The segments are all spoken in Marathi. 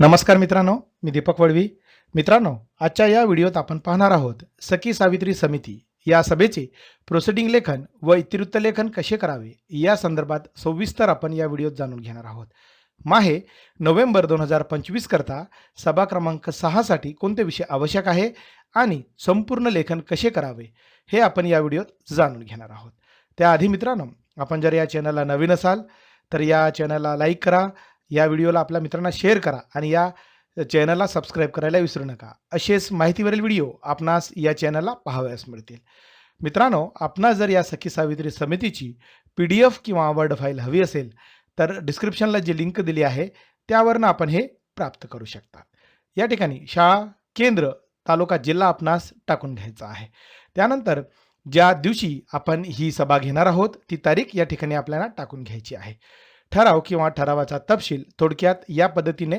नमस्कार मित्रांनो, मी दीपक वळवी. मित्रांनो, आजच्या या व्हिडिओत आपण पाहणार आहोत सखी सावित्री समिती या सभेचे प्रोसिडिंग लेखन व इतिवृत्त लेखन कसे करावे या संदर्भात सविस्तर आपण या व्हिडिओत जाणून घेणार आहोत. माहे नोव्हेंबर 2025 करता सभा क्रमांक 6 साठी कोणते विषय आवश्यक आहे आणि संपूर्ण लेखन कसे करावे हे आपण या व्हिडिओत जाणून घेणार आहोत. त्याआधी मित्रांनो, आपण जर या चॅनलला नवीन असाल तर या चॅनलला लाईक करा, या व्हिडिओला आपल्या मित्रांना शेअर करा आणि या चॅनलला सबस्क्राईब करायला विसरू नका. असेच माहितीवरील व्हिडिओ आपणास या चॅनलला पाहावयास मिळतील. मित्रांनो, आपणास जर या सखी सावित्री समितीची PDF किंवा वर्ड फाईल हवी असेल तर डिस्क्रिप्शनला जी लिंक दिली आहे त्यावरून आपण हे प्राप्त करू शकता. या ठिकाणी शाळा, केंद्र, तालुका, जिल्हा आपणास टाकून घ्यायचा आहे. त्यानंतर ज्या दिवशी आपण ही सभा घेणार आहोत ती तारीख या ठिकाणी आपल्याला टाकून घ्यायची आहे. ठराव किंवा ठरावाचा तपशील थोडक्यात या पद्धतीने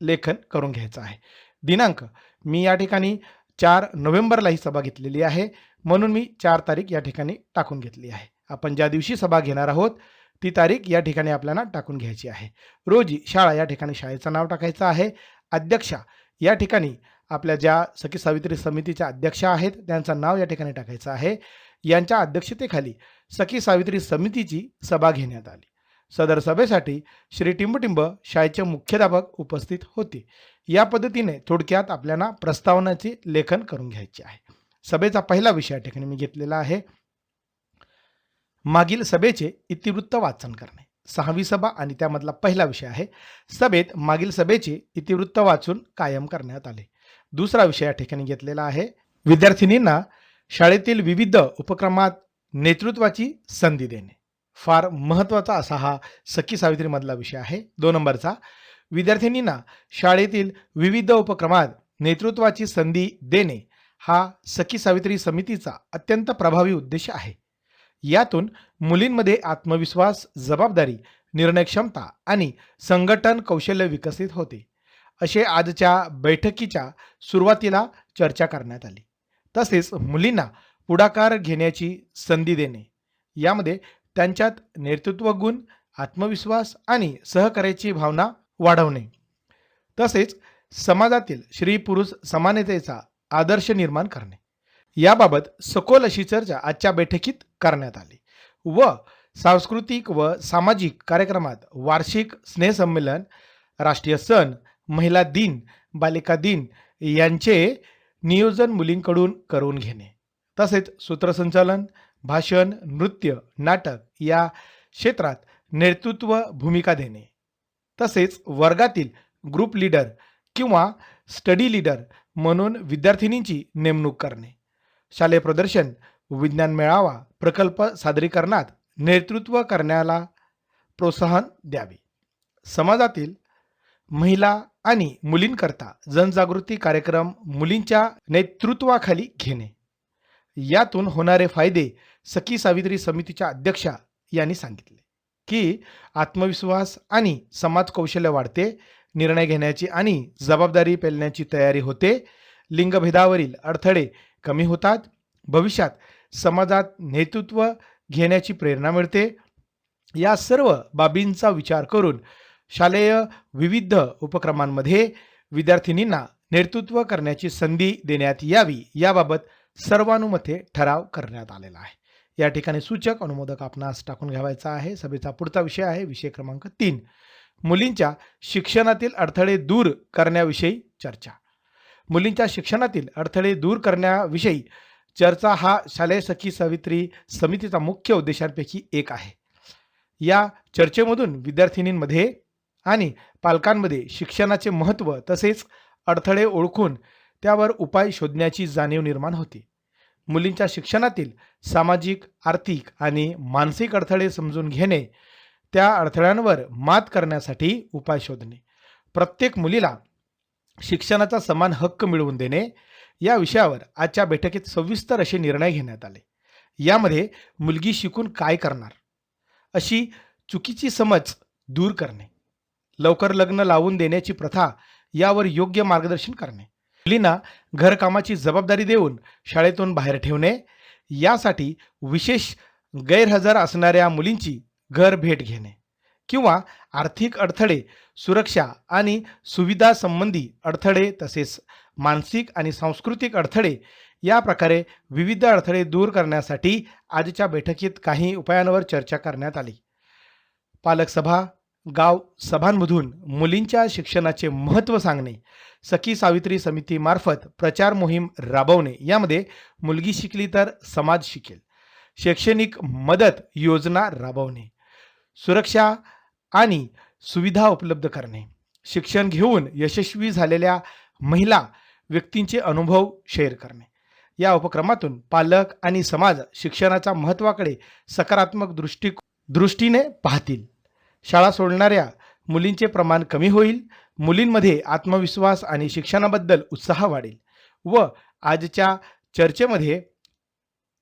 लेखन करून घ्यायचं आहे. दिनांक मी या ठिकाणी 4 नोव्हेंबरला ही सभा घेतलेली आहे, म्हणून मी 4 तारीख या ठिकाणी टाकून घेतली आहे. आपण ज्या दिवशी सभा घेणार आहोत ती तारीख या ठिकाणी आपल्याला टाकून घ्यायची आहे. रोजी शाळा या ठिकाणी शाळेचं नाव टाकायचं आहे. अध्यक्षा या ठिकाणी आपल्या ज्या सखी सावित्री समितीच्या अध्यक्षा आहेत त्यांचं नाव या ठिकाणी टाकायचं आहे. यांच्या अध्यक्षतेखाली सखी सावित्री समितीची सभा घेण्यात आली. सदर सभेसाठी श्री टिंबटिंब शाळेचे मुख्याध्यापक उपस्थित होते. या पद्धतीने थोडक्यात आपल्याला प्रस्तावनाचे लेखन करून घ्यायचे आहे. सभेचा पहिला विषय या ठिकाणी मी घेतलेला आहे, मागील सभेचे इतिवृत्त वाचन करणे. 6वी सभा आणि त्यामधला पहिला विषय आहे, सभेत मागील सभेचे इतिवृत्त वाचून कायम करण्यात आले. दुसरा विषय या ठिकाणी घेतलेला आहे, विद्यार्थिनींना शाळेतील विविध उपक्रमात नेतृत्वाची संधी देणे. फार महत्त्वाचा असा हा सखी सावित्री मधला विषय आहे. 2 नंबरचा, विद्यार्थिनींना शाळेतील विविध उपक्रमात नेतृत्वाची संधी देणे हा सखी सावित्री समितीचा अत्यंत प्रभावी उद्देश आहे. यातून मुलींमध्ये आत्मविश्वास, जबाबदारी, निर्णय क्षमता आणि संघटन कौशल्य विकसित होते, असे आजच्या बैठकीच्या सुरुवातीला चर्चा करण्यात आली. तसेच मुलींना पुढाकार घेण्याची संधी देणे, यामध्ये त्यांच्यात नेतृत्व गुण, आत्मविश्वास आणि सहकार्याची भावना वाढवणे, तसेच समाजातील स्त्री पुरुष समानतेचा आदर्श निर्माण करणे याबाबत सखोल अशी चर्चा आजच्या बैठकीत करण्यात आली. व सांस्कृतिक व सामाजिक कार्यक्रमात वार्षिक स्नेहसंमेलन, राष्ट्रीय सण, महिला दिन, बालिका दिन यांचे नियोजन मुलींकडून करून घेणे, तसेच सूत्रसंचालन, भाषण, नृत्य, नाटक या क्षेत्रात नेतृत्व भूमिका देणे, तसेच वर्गातील ग्रुप लीडर किंवा स्टडी लीडर म्हणून विद्यार्थिनींची नेमणूक करणे, शालेय प्रदर्शन, विज्ञान मेळावा, प्रकल्प सादरीकरणात नेतृत्व करण्याला प्रोत्साहन द्यावे. समाजातील महिला आणि मुलींकरता जनजागृती कार्यक्रम मुलींच्या नेतृत्वाखाली घेणे. यातून होणारे फायदे सखी सावित्री समितीच्या अध्यक्षा यांनी सांगितले की आत्मविश्वास आणि समाज कौशल्य वाढते, निर्णय घेण्याची आणि जबाबदारी पेलण्याची तयारी होते, लिंगभेदावरील अडथळे कमी होतात, भविष्यात समाजात नेतृत्व घेण्याची प्रेरणा मिळते. या सर्व बाबींचा विचार करून शालेय विविध उपक्रमांमध्ये विद्यार्थिनींना नेतृत्व करण्याची संधी देण्यात यावी याबाबत सर्वानुमते ठराव करण्यात आलेला आहे. या ठिकाणी सूचक अनुमोदक आपणास टाकून घ्यावायचा आहे. सभेचा पुढचा विषय आहे विषय क्रमांक 3, मुलींच्या शिक्षणातील अडथळे दूर करण्याविषयी चर्चा. मुलींच्या शिक्षणातील अडथळे दूर करण्याविषयी चर्चा हा शालेय सखी सावित्री समितीचा मुख्य उद्देशांपैकी एक आहे. या चर्चेमधून विद्यार्थिनींमध्ये आणि पालकांमध्ये शिक्षणाचे महत्त्व तसेच अडथळे ओळखून त्यावर उपाय शोधण्याची जाणीव निर्माण होते. मुलींच्या शिक्षणातील सामाजिक, आर्थिक आणि मानसिक अडथळे समजून घेणे, त्या अडथळ्यांवर मात करण्यासाठी उपाय शोधणे, प्रत्येक मुलीला शिक्षणाचा समान हक्क मिळवून देणे या विषयावर आजच्या बैठकीत सविस्तर असे निर्णय घेण्यात आले. यामध्ये मुलगी शिकून काय करणार अशी चुकीची समज दूर करणे, लवकर लग्न लावून देण्याची प्रथा यावर योग्य मार्गदर्शन करणे, मुलींना घरकामाची जबाबदारी देऊन शाळेतून बाहेर ठेवणे, यासाठी विशेष गैरहजर असणाऱ्या मुलींची घर भेट घेणे, किंवा आर्थिक अडथळे, सुरक्षा आणि सुविधा संबंधी अडथळे तसेच मानसिक आणि सांस्कृतिक अडथळे या प्रकारे विविध अडथळे दूर करण्यासाठी आजच्या बैठकीत काही उपायांवर चर्चा करण्यात आली. पालक सभा, गाव सभांमधून मुलींच्या शिक्षणाचे महत्त्व सांगणे, सखी सावित्री समितीमार्फत प्रचार मोहीम राबवणे, यामध्ये मुलगी शिकली तर समाज शिकेल, शैक्षणिक मदत योजना राबवणे, सुरक्षा आणि सुविधा उपलब्ध करणे, शिक्षण घेऊन यशस्वी झालेल्या महिला व्यक्तींचे अनुभव शेअर करणे. या उपक्रमातून पालक आणि समाज शिक्षणाच्या महत्त्वाकडे सकारात्मक दृष्टीने पाहतील. शाळा सोडणाऱ्या मुलींचे प्रमाण कमी होईल, मुलींमध्ये आत्मविश्वास आणि शिक्षणाबद्दल उत्साह वाढेल व आजच्या चर्चेमध्ये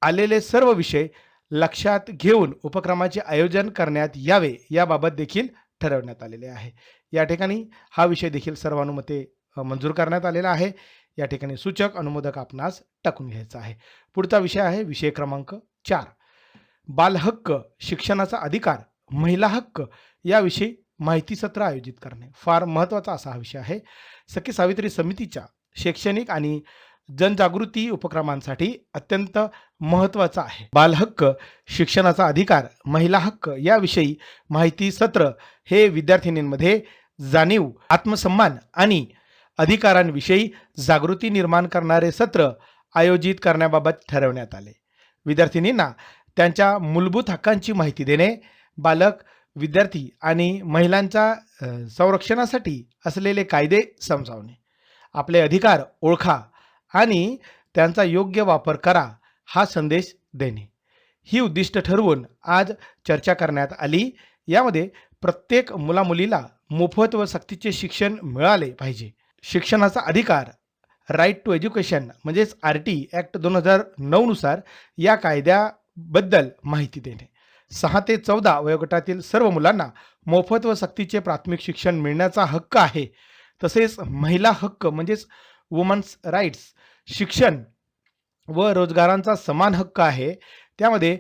आलेले सर्व विषय लक्षात घेऊन उपक्रमाचे आयोजन करण्यात यावे याबाबत देखील ठरवण्यात आलेले आहे. या ठिकाणी हा विषय देखील सर्वानुमते मंजूर करण्यात आलेला आहे. या ठिकाणी सूचक अनुमोदक आपणास टाकून घ्यायचा आहे. पुढचा विषय आहे विषय क्रमांक 4, बालहक्क, शिक्षणाचा अधिकार, महिला हक्क याविषयी माहिती सत्र आयोजित करणे. फार महत्त्वाचा असा हा विषय आहे. सखी सावित्री समितीच्या शैक्षणिक आणि जनजागृती उपक्रमांसाठी अत्यंत महत्त्वाचा आहे. बालहक्क, शिक्षणाचा अधिकार, महिला हक्क याविषयी माहिती सत्र हे विद्यार्थिनींमध्ये जाणीव, आत्मसन्मान आणि अधिकारांविषयी जागृती निर्माण करणारे सत्र आयोजित करण्याबाबत ठरवण्यात आले. विद्यार्थिनींना त्यांच्या मूलभूत हक्कांची माहिती देणे, बालक, विद्यार्थी आणि महिलांच्या संरक्षणासाठी असलेले कायदे समजावणे, आपले अधिकार ओळखा आणि त्यांचा योग्य वापर करा हा संदेश देणे ही उद्दिष्ट ठरवून आज चर्चा करण्यात आली. यामध्ये प्रत्येक मुलामुलीला मोफत व सक्तीचे शिक्षण मिळाले पाहिजे. शिक्षणाचा अधिकार, राईट टू एज्युकेशन म्हणजेच RT ॲक्ट 2009 नुसार या कायद्याबद्दल माहिती देणे. 6 ते 14 वयोगटातील सर्व मुलांना मोफत व सक्तीचे प्राथमिक शिक्षण मिळण्याचा हक्क आहे. तसेच महिला हक्क म्हणजेच वुमन्स राईट्स, शिक्षण व रोजगारांचा समान हक्क आहे. त्यामध्ये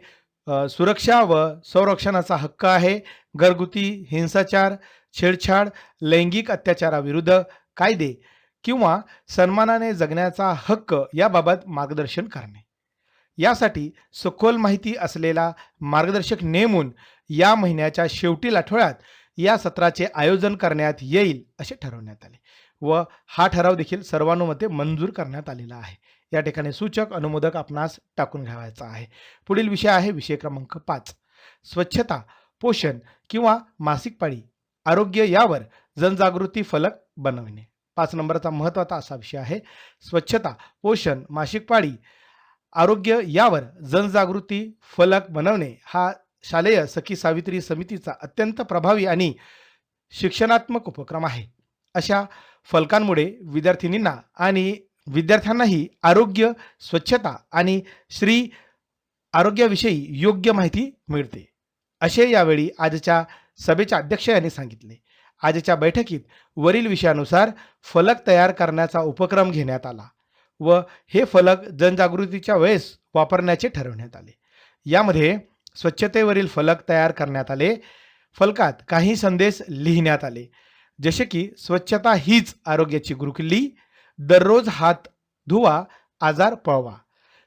सुरक्षा व संरक्षणाचा हक्क आहे. घरगुती हिंसाचार, छेडछाड, लैंगिक अत्याचाराविरुद्ध कायदे किंवा सन्मानाने जगण्याचा हक्क याबाबत मार्गदर्शन करणे. यासाठी सखोल माहिती असलेला मार्गदर्शक नेमून या महिन्याच्या शेवटील आठवड्यात या सत्राचे आयोजन करण्यात येईल असे ठरवण्यात आले व हा ठराव देखील सर्वानुमते मंजूर करण्यात आलेला आहे. या ठिकाणी सूचक अनुमोदक आपणास टाकून घ्यायचा आहे. पुढील विषय आहे विषय क्रमांक 5, स्वच्छता, पोषण किंवा मासिक पाळी, आरोग्य यावर जनजागृती फलक बनवणे. 5 नंबरचा महत्त्वाचा असा विषय आहे. स्वच्छता, पोषण, मासिक पाळी, आरोग्य यावर जनजागृती फलक बनवणे हा शालेय सखी सावित्री समितीचा अत्यंत प्रभावी आणि शिक्षणात्मक उपक्रम आहे. अशा फलकांमुळे विद्यार्थिनींना आणि विद्यार्थ्यांनाही आरोग्य, स्वच्छता आणि श्री आरोग्याविषयी योग्य माहिती मिळते असे यावेळी आजच्या सभेच्या अध्यक्ष यांनी सांगितले. आजच्या बैठकीत वरील विषयानुसार फलक तयार करण्याचा उपक्रम घेण्यात आला व हे फलक जनजागृतीच्या वेळेस वापरण्याचे ठरवण्यात आले. यामध्ये स्वच्छतेवरील फलक तयार करण्यात आले. फलकात काही संदेश लिहिण्यात आले, जसे की स्वच्छता हीच आरोग्याची गुरुकिल्ली, दररोज हात धुवा, आजार पळवा,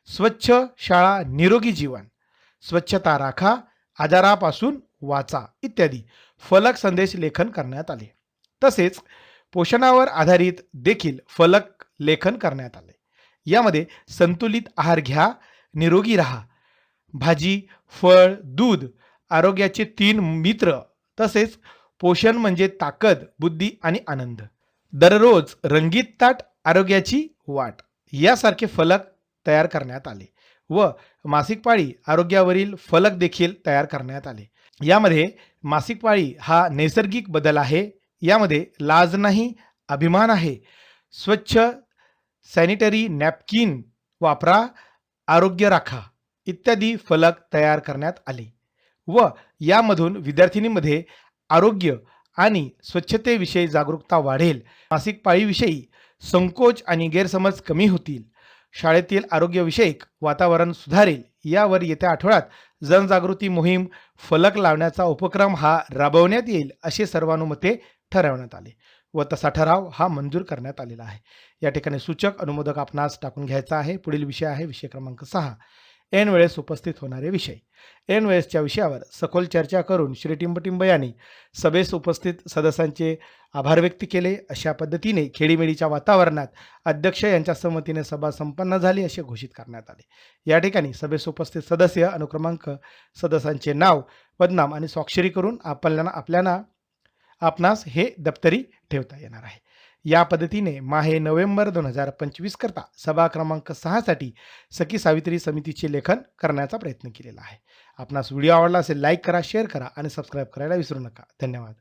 स्वच्छ शाळा निरोगी जीवन, स्वच्छता राखा, आजारापासून वाचा इत्यादी फलक संदेश लेखन करण्यात आले. तसेच पोषणावर आधारित देखील फलक लेखन करण्यात आले. यामध्ये संतुलित आहार घ्या, निरोगी राहा, भाजी, फळ, दूध, आरोग्याचे 3 मित्र, तसेच पोषण म्हणजे ताकद, बुद्धी आणि आनंद, दररोज रंगीत ताट, आरोग्याची वाट यासारखे फलक तयार करण्यात आले व मासिक पाळी आरोग्यावरील फलक देखील तयार करण्यात आले. यामध्ये मासिक पाळी हा नैसर्गिक बदल आहे, यामध्ये लाज नाही, अभिमान आहे, स्वच्छ सॅनिटरी नॅपकिन वापरा, आरोग्य राखा इत्यादी फलक तयार करण्यात आले व यामधून विद्यार्थिनींमध्ये आरोग्य आणि स्वच्छतेविषयी जागरूकता वाढेल. मासिक पाळीविषयी संकोच आणि गैरसमज कमी होतील. शाळेतील आरोग्यविषयक वातावरण सुधारेल. यावर येत्या आठवड्यात जनजागृती मोहीम, फलक लावण्याचा उपक्रम हा राबवण्यात येईल असे सर्वानुमते ठरवण्यात आले व तसा ठराव हा मंजूर करण्यात आलेला आहे. या ठिकाणी सूचक अनुमोदक आपणास टाकून घ्यायचा आहे. पुढील विषय आहे विषय क्रमांक 6, ऐन वेळेस उपस्थित होणारे विषय. ऐन वेळेसच्या विषयावर सखोल चर्चा करून श्री टिंबटिंब यांनी सभेस उपस्थित सदस्यांचे आभार व्यक्त केले. अशा पद्धतीने खेडीमेडीच्या वातावरणात अध्यक्ष यांच्या संमतीने सभा संपन्न झाली असे घोषित करण्यात आले. या ठिकाणी सभेस उपस्थित सदस्य, अनुक्रमांक, सदस्यांचे नाव, पदनाम आणि स्वाक्षरी करून आपणास हे दप्तरी ठेवता येणार आहे. या पद्धतीने माहे नोव्हेंबर 2025 करता सभा क्रमांक 6 साठी सखी सावित्री समितीचे लेखन करण्याचा प्रयत्न केलेला आहे. आपणास व्हिडिओ आवडला असेल लाईक करा, शेअर करा आणि सबस्क्राईब करायला विसरू नका. धन्यवाद.